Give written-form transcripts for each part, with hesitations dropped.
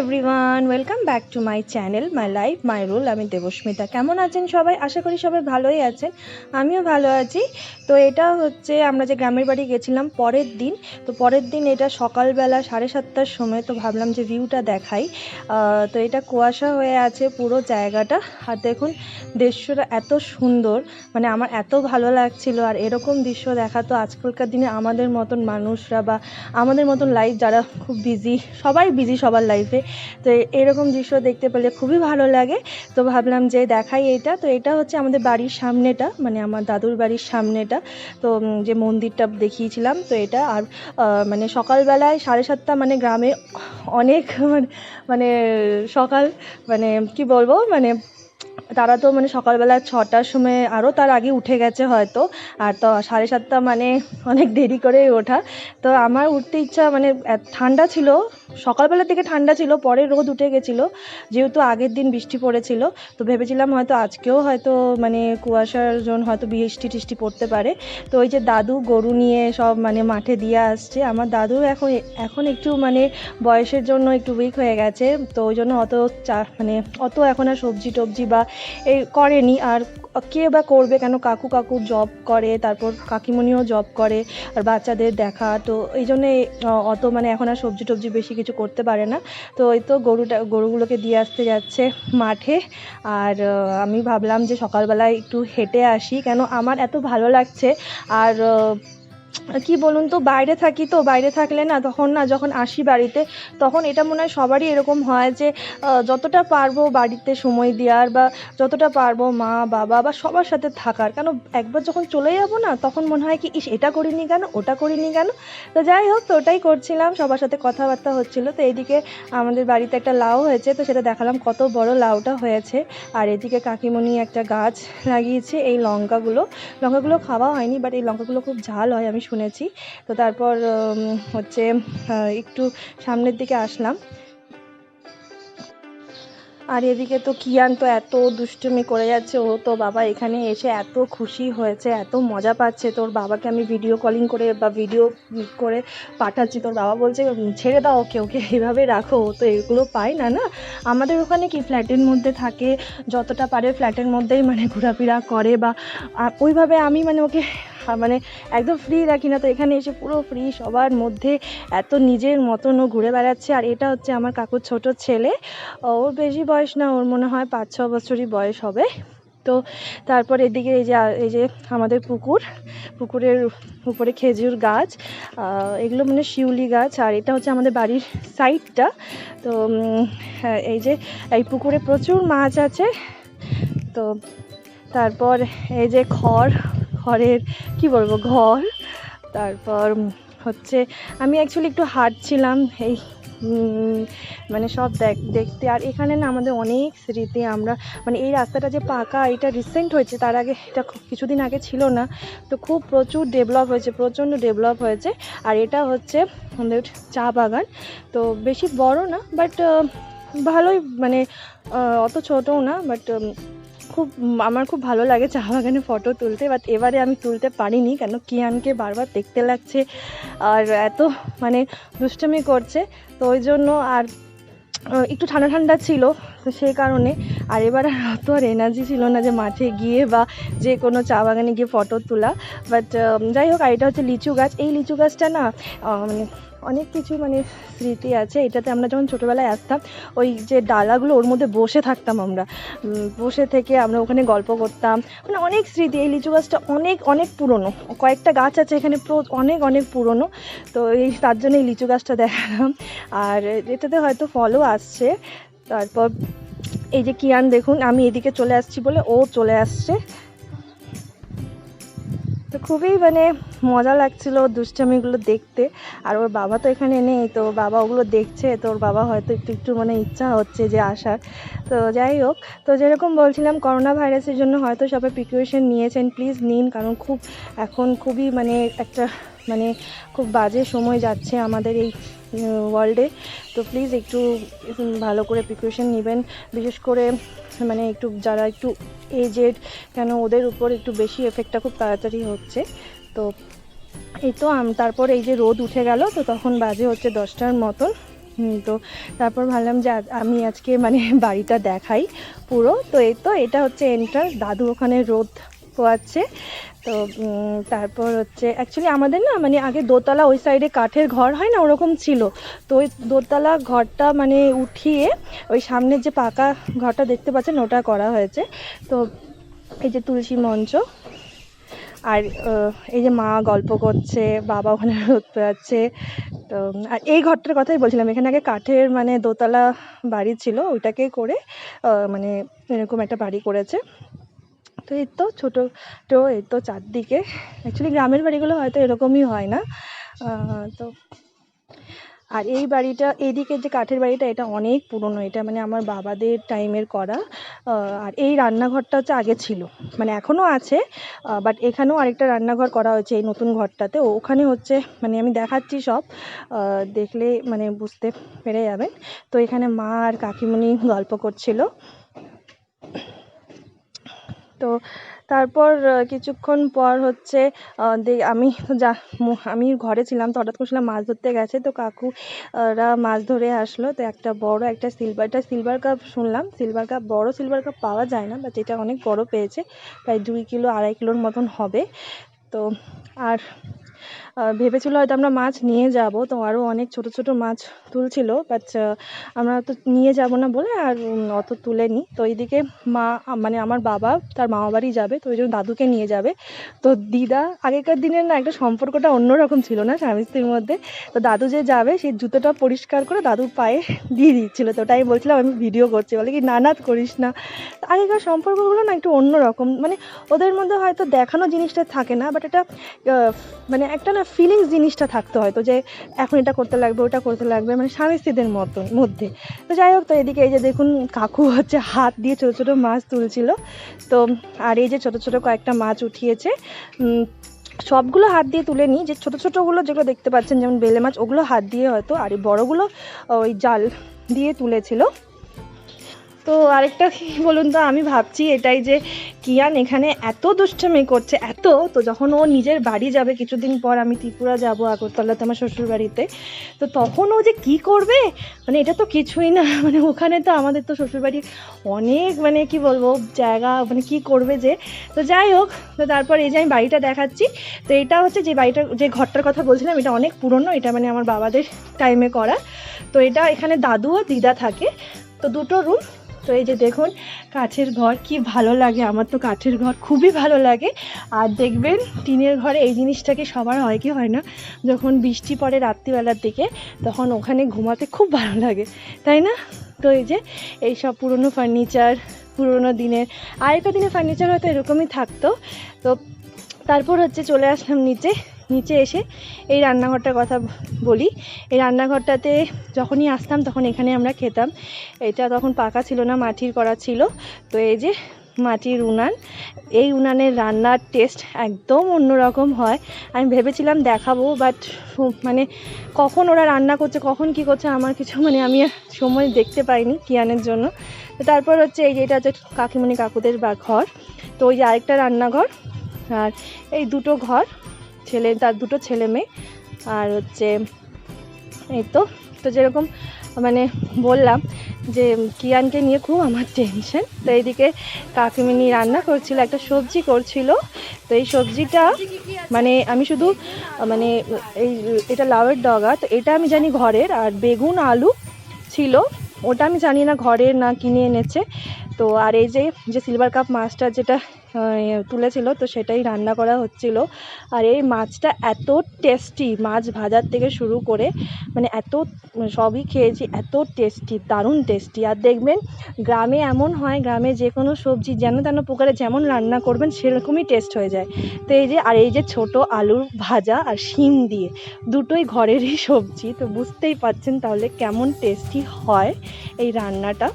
Everyone, welcome back to my channel my life my rule. আমি দেবস্মিতা। কেমন আছেন সবাই? আশা করি সবাই ভালোই আছেন, আমিও ভালো আছি। তো এটা হচ্ছে আমরা যে গ্রামের বাড়ি গেছিলাম পরের দিন। তো পরের দিন এটা সকালবেলা 7:30টার সময়। তো ভাবলাম যে ভিউটা দেখাই। তো এটা কুয়াশা হয়ে আছে পুরো জায়গাটা। আর দেখুন দৃশ্যটা এত সুন্দর, মানে আমার এত ভালো লাগছিল। আর এরকম দৃশ্য দেখা তো আজকালকার দিনে আমাদের মতন মানুষরা বা আমাদের মতন লাইফ যারা খুব বিজি, সবাই বিজি সবার লাইফে, তো এরকম দৃশ্য দেখতে পেলে খুবই ভালো লাগে। তো ভাবলাম যে দেখাই এটা। তো এটা হচ্ছে আমাদের বাড়ির সামনেটা, মানে আমার দাদুর বাড়ির সামনেটা। তো যে মন্দিরটা দেখিয়েছিলাম, তো এটা। আর মানে সকালবেলায় 7:30, মানে গ্রামে অনেক মানে সকাল, মানে কি বলবো, মানে তারা তো মানে সকালবেলা 6টার সময়, আরও তার আগে উঠে গেছে হয়তো। আর তো 7:30 মানে অনেক দেরি করে ওঠা। তো আমার উঠতে ইচ্ছা, মানে ঠান্ডা ছিল, সকালবেলার দিকে ঠান্ডা ছিল, পরে রোদ উঠে গেছিলো, যেহেতু আগের দিন বৃষ্টি পড়েছিল। তো ভেবেছিলাম হয়তো আজকেও হয়তো মানে কুয়াশার জন্য হয়তো বৃষ্টি টিষ্টি পড়তে পারে। তো ওই যে দাদু গরু নিয়ে সব মানে মাঠে দিয়ে আসছে। আমার দাদু এখন একটু মানে বয়সের জন্য একটু উইক হয়ে গেছে, তো ওই জন্য মানে অত এখন আর সবজি টবজি বা এই করেনি। আর কে বা করবে, কেন কাকু জব করে, তারপর কাকিমণিও জব করে, আর বাচ্চাদের দেখা। তো এই জন্যে অত মানে এখন আর সবজি টবজি বেশি কিছু করতে পারে না। তো ওই তো গরুগুলোকে দিয়ে আসতে যাচ্ছে মাঠে। আর আমি ভাবলাম যে সকালবেলায় একটু হেঁটে আসি, কেন আমার এত ভালো লাগছে। আর কি বলুন তো, বাইরে থাকি, তো বাইরে থাকলে না, তখন না যখন আসি বাড়িতে, তখন এটা মনে হয় সবারই এরকম হয় যে যতটা পারবো বাড়িতে সময় দেওয়ার, বা যতটা পারবো মা বাবা বা সবার সাথে থাকার। কেন একবার যখন চলে যাবো না, তখন মনে হয় কি, ইস এটা করিনি কেন, ওটা করিনি কেন। তো যাই হোক, তো ওটাই করছিলাম, সবার সাথে কথাবার্তা হচ্ছিলো। তো এইদিকে আমাদের বাড়িতে একটা লাউ হয়েছে, তো সেটা দেখালাম কত বড় লাউটা হয়েছে। আর এদিকে কাকিমণি একটা গাছ লাগিয়েছে, এই লঙ্কাগুলো খাওয়া হয়নি, বাট এই লঙ্কাগুলো খুব ঝাল হয় আমি শুনেছি। তো তারপর হচ্ছে একটু সামনের দিকে আসলাম। আর এদিকে তো কিয়ান তো এত দুষ্টুমি করে যাচ্ছে। ও তো বাবা এখানে এসে এত খুশি হয়েছে, এত মজা পাচ্ছে। তোর বাবাকে আমি ভিডিও কলিং করে বা ভিডিও করে পাঠাচ্ছি, তোর বাবা বলছে ছেড়ে দাও, ওকে এইভাবে রাখো, ও তো এগুলো পায় না। না, আমাদের ওখানে কি ফ্ল্যাটের মধ্যে থাকে, যতটা পারে ফ্ল্যাটের মধ্যেই মানে ঘোরাফেরা করে, বা ওইভাবে আমি মানে ওকে মানে একদম ফ্রি রাখি না। তো এখানে এসে পুরো ফ্রি, সবার মধ্যে এত নিজের মতন ও ঘুরে বেড়াচ্ছে। আর এটা হচ্ছে আমার কাকুর ছোট ছেলে, ওর বেশি বয়স না, ওর মনে হয় 5-6 বছরই বয়স হবে। তো তারপর এদিকে এই যে আমাদের পুকুরের উপরে খেজুর গাছ, এগুলো মানে শিউলি গাছ। আর এটা হচ্ছে আমাদের বাড়ির সাইডটা। তো হ্যাঁ, এই যে এই পুকুরে প্রচুর মাছ আছে। তো তারপর এই যে খড়ের কি বলবো, ঘর। তারপর হচ্ছে আমি অ্যাকচুয়ালি একটু হাঁটছিলাম এই মানে সব দেখতে। আর এখানে না আমাদের অনেক স্মৃতি। আমরা মানে এই রাস্তাটা যে পাকা, এটা রিসেন্ট হয়েছে, তার আগে এটা কিছুদিন আগে ছিল না। তো খুব প্রচুর ডেভেলপ হয়েছে, প্রচণ্ড ডেভেলপ হয়েছে। আর এটা হচ্ছে আমাদের চা বাগান। তো বেশি বড় না, বাট ভালোই, মানে অত ছোটও না, বাট আমার খুব ভালো লাগে চা বাগানে ফটো তুলতে। বাট এবারে আমি তুলতে পারিনি, কেন কিয়ানকে বারবার দেখতে লাগছে আর এত মানে দুষ্টুমি করছে, তো ওই জন্য। আর একটু ঠান্ডা ছিল, তো সেই কারণে। আর এবার অত আর এনার্জি ছিল না যে মাঠে গিয়ে বা যে কোনো চা বাগানে গিয়ে ফটো তোলা। বাট যাই হোক। আর এটা হচ্ছে লিচু গাছ। এই লিচু গাছটা না মানে অনেক কিছু মানে স্মৃতি আছে। এটাতে আমরা যখন ছোটোবেলায় আসতাম, ওই যে ডালাগুলো, ওর মধ্যে বসে থাকতাম আমরা, বসে থেকে আমরা ওখানে গল্প করতাম, মানে অনেক স্মৃতি। এই লিচু গাছটা অনেক অনেক পুরনো, কয়েকটা গাছ আছে এখানে অনেক অনেক পুরনো। তো তার জন্য এই লিচু গাছটা দেখালাম। আর এটাতে হয়তো ফলও আসছে। তারপর এই যে কিয়ান দেখুন, আমি এদিকে চলে আসছি বলে ও চলে আসছে। তো খুবই মানে মজা লাগছিল দুষ্টামিগুলো দেখতে। আর ওর বাবা তো এখানে নেই, তো বাবা ওগুলো দেখছে, তো ওর বাবা হয়তো একটু মানে ইচ্ছা হচ্ছে যে আসার। তো যাই হোক, তো যেরকম বলছিলাম, করোনা ভাইরাসের জন্য হয়তো সবাই প্রিকশন নিয়েছেন, প্লিজ নিন। কারণ এখন খুবই মানে একটা মানে খুব বাজে সময় যাচ্ছে আমাদের এই ওয়ার্ল্ডে। তো প্লিজ একটু ভালো করে প্রিকশন নেবেন, বিশেষ করে মানে একটু যারা একটু এজেড, কেন ওদের উপর একটু বেশি এফেক্টটা খুব তাড়াতাড়ি হচ্ছে। তো এই তো তারপর এই যে রোদ উঠে গেল, তো তখন বাজে হচ্ছে 10টার মতন। তো তারপর ভাবলাম যে আমি আজকে মানে বাড়িটা দেখাই পুরো। তো এই তো এটা হচ্ছে এন্ট্রান্স, দাদু ওখানে রোদ পোয়াচ্ছে। তো তারপর হচ্ছে অ্যাকচুয়ালি আমাদের না মানে আগে দোতলা ওই সাইডে কাঠের ঘর হয় না, ওরকম ছিল। তো ওই দোতলা ঘরটা মানে উঠিয়ে ওই সামনের যে পাকা ঘরটা দেখতে পাচ্ছেন ওটা করা হয়েছে। তো এই যে তুলসী মঞ্চ, আর এই যে মা গল্প করছে, বাবা ওখানে রোদ পোয়াচ্ছে। তো আর এই ঘরটার কথাই বলছিলাম, এখানে আগে কাঠের মানে দোতলা বাড়ি ছিল, ওইটাকে করে মানে এরকম একটা বাড়ি করেছে। তো এই তো ছোটো তো এই তো চারদিকে, অ্যাকচুয়ালি গ্রামের বাড়িগুলো হয়তো এরকমই হয় না। তো আর এই বাড়িটা, এইদিকে যে কাঠের বাড়িটা, এটা অনেক পুরনো, এটা মানে আমার বাবাদের টাইমের করা। আর এই রান্নাঘরটা হচ্ছে আগে ছিল, মানে এখনও আছে, বাট এখানেও আরেকটা রান্নাঘর করা হয়েছে এই নতুন ঘরটাতে। ওখানে হচ্ছে মানে আমি দেখাচ্ছি সব, দেখলে মানে বুঝতে পেরে যাবেন। তো এখানে মা আর কাকিমণি গল্প করছিল। তো তারপর কিছুক্ষণ পর হচ্ছে আমি ঘরে ছিলাম, তো হঠাৎ করে মাছ ধরতে গেছে, তো কাকুরা মাছ ধরে আসলো। তো একটা বড় একটা সিলভার কাপ শুনলাম, বড় সিলভার কাপ পাওয়া যায় না, বাট এটা অনেক বড় পেয়েছে, প্রায় 2 কিলো 2.5 কিলোর মতন হবে। তো আর ভেবেছিল হয়তো আমরা মাছ নিয়ে যাব, তো আরও অনেক ছোট ছোট মাছ তুলছিল, বাট আমরা তো নিয়ে যাব না বলে আর অত তুলেনি। তো এইদিকে মা মানে আমার বাবা তার মামা বাড়ি যাবে, তো ওই জন্য দাদুকে নিয়ে যাবে। তো দিদা, আগেকার দিনের না একটা সম্পর্কটা অন্যরকম ছিল না স্বামী স্ত্রীর মধ্যে। তো দাদু যে যাবে সেই জুতোটা পরিষ্কার করে দাদুর পায়ে দিয়ে দিচ্ছিলো। তো ওটাই বলছিলাম, আমি ভিডিও করছি, বলে কি না করিস না। আগেকার সম্পর্কগুলো না একটু অন্যরকম, মানে ওদের মধ্যে হয়তো দেখানো জিনিসটা থাকে না, বাট এটা মানে একটা না ফিলিংস জিনিসটা থাকতো হয়তো, যে এখন এটা করতে লাগবে ওটা করতে লাগবে, মানে স্বামী স্ত্রীদের মধ্যে। তো যাই হোক, তো এদিকে এই যে দেখুন কাকু হচ্ছে হাত দিয়ে ছোটো ছোটো মাছ তুলছিল। তো আর এই যে ছোটো ছোটো কয়েকটা মাছ উঠিয়েছে, সবগুলো হাত দিয়ে তুলে নিই, যে ছোটো ছোটোগুলো যেগুলো দেখতে পাচ্ছেন যেমন বেলে মাছ, ওগুলো হাত দিয়ে হয়তো, আর এই বড়োগুলো ওই জাল দিয়ে তুলেছিল। তো আরেকটা কি বলুন তো, আমি ভাবছি এটাই যে কিয়ান এখানে এত দুষ্টামি করছে, এত, তো যখন ও নিজের বাড়ি যাবে কিছুদিন পর, আমি ত্রিপুরা যাবো আগরতলাতে আমার শ্বশুর বাড়িতে, তো তখন ও যে কি করবে, মানে এটা তো কিছুই না, মানে ওখানে তো আমাদের তো শ্বশুরবাড়ি অনেক মানে কি বলবো জায়গা, মানে কি করবে যে। তো যাই হোক, তো তারপর এই যে আমি বাড়িটা দেখাচ্ছি। তো এটা হচ্ছে যে ঘরটার কথা বলছিলাম, এটা অনেক পুরনো, এটা মানে আমার বাবাদের টাইমে করা। তো এটা এখানে দাদু ও দিদা থাকে, তো 2টো রুম। তো এই যে দেখুন কাঠের ঘর, কি ভালো লাগে, আমার তো কাঠের ঘর খুবই ভালো লাগে। আর দেখবেন টিনের ঘরে এই জিনিসটাকে সবার হয় কি হয় না, যখন বৃষ্টি পড়ে রাত্রিবেলার দিকে, তখন ওখানে ঘুমাতে খুব ভালো লাগে, তাই না? তো এই যে এইসব পুরনো ফার্নিচার, পুরনো দিনের, আগেকার দিনের ফার্নিচার হয়তো এরকমই থাকতো। তো তারপর হচ্ছে চলে আসলাম নিচে এসে এই রান্নাঘরটার কথা বলি। এই রান্নাঘরটাতে যখনই আসতাম তখন এখানে আমরা খেতাম। এটা তখন পাকা ছিল না, মাটির করা ছিল। তো এই যে মাটির উনান, এই উনানের রান্নার টেস্ট একদম অন্যরকম হয়। আমি ভেবেছিলাম দেখাবো, বাট মানে কখন ওরা রান্না করছে, কখন কি করছে আমার কিছু মানে আমি সময় দেখতে পাইনি কিয়ানের জন্য। তো তারপর হচ্ছে এই যে এটা হচ্ছে কাকিমণি কাকুদের ঘর। তো ওই যে আরেকটা রান্নাঘর, আর এই 2টো ঘর, তার 2টো ছেলে মেয়ে। আর হচ্ছে এই তো যেরকম মানে বললাম যে কিয়ানকে নিয়ে খুব আমার টেনশন। তো এইদিকে কাকিমণি রান্না করছিল, একটা সবজি করছিল। তো এই সবজিটা মানে আমি শুধু মানে এটা লাউয়ের ডগা, তো এটা আমি জানি ঘরের, আর বেগুন আলু ছিল, ওটা আমি জানি না ঘরের না কিনে এনেছে। তো আর এই যে সিলভার কাপ মাছটা যেটা তুলেছিল, তো সেটাই রান্না করা হচ্ছিল। আর এই মাছটা এত টেস্টি, মাছ ভাজার থেকে শুরু করে মানে এত, সবই খেয়েছি, এত টেস্টি, দারুণ টেস্টি। আর দেখবেন গ্রামে এমন হয়, গ্রামে যে কোনো সবজি যেন তেন প্রকারে যেমন রান্না করবেন সেরকমই টেস্ট হয়ে যায়। তো এই যে ছোট আলুর ভাজা আর শিম দিয়ে, দুটোই ঘরেরই সবজি, তো বুঝতেই পারছেন তাহলে কেমন টেস্টি হয় এই রান্নাটা।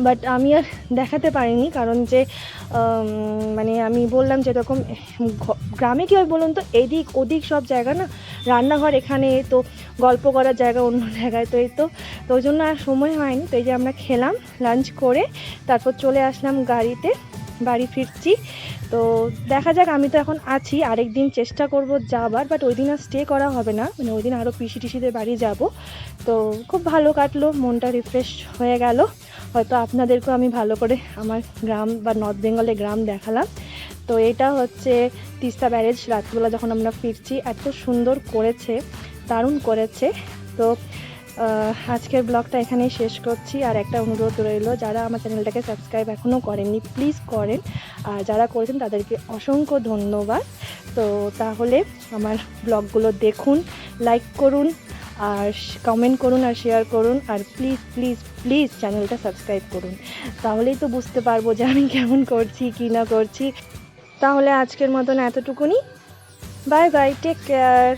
বাট আমি আর দেখাতে পারিনি, কারণ যে মানে আমি বললাম যেরকম গ্রামে কী হয় বলুন তো, এদিক ওদিক সব জায়গা না, রান্নাঘর এখানে, তো গল্প করার জায়গা অন্য জায়গায়, তো ওই জন্য আর সময় হয়নি। তো এই যে আমরা খেলাম, লাঞ্চ করে তারপর চলে আসলাম গাড়িতে। বাড়ি ফিরছি। তো দেখা যাক, আমি তো এখন আছি, আরেক দিন চেষ্টা করব যাবার, বাট ওই দিন আর স্টে করা হবে না, মানে ওই দিন আরও পিসি টিসিদের বাড়ি যাব। তো খুব ভালো কাটলো, মনটা রিফ্রেশ হয়ে গেল। হয়তো আপনাদেরকেও আমি ভালো করে আমার গ্রাম বা নর্থ বেঙ্গলের গ্রাম দেখালাম। তো এটা হচ্ছে তিস্তা ব্যারেজ, রাত্রিবেলা যখন আমরা ফিরছি এত সুন্দর করেছে, দারুণ করেছে। তো আজকের ব্লগটা এখানেই শেষ করছি। আর একটা অনুরোধ রইল, যারা আমার চ্যানেলটাকে সাবস্ক্রাইব এখনও করেননি প্লিজ করেন, আর যারা করেছেন তাদেরকে অসংখ্য ধন্যবাদ। তো তাহলে আমার ব্লগগুলো দেখুন, লাইক করুন আর কমেন্ট করুন আর শেয়ার করুন, আর প্লিজ প্লিজ প্লিজ চ্যানেলটা সাবস্ক্রাইব করুন, তাহলেই তো বুঝতে পারবো যে আমি কেমন করছি কি না করছি। তাহলে আজকের মতন এতটুকুনি, বাই বাই, টেক কেয়ার।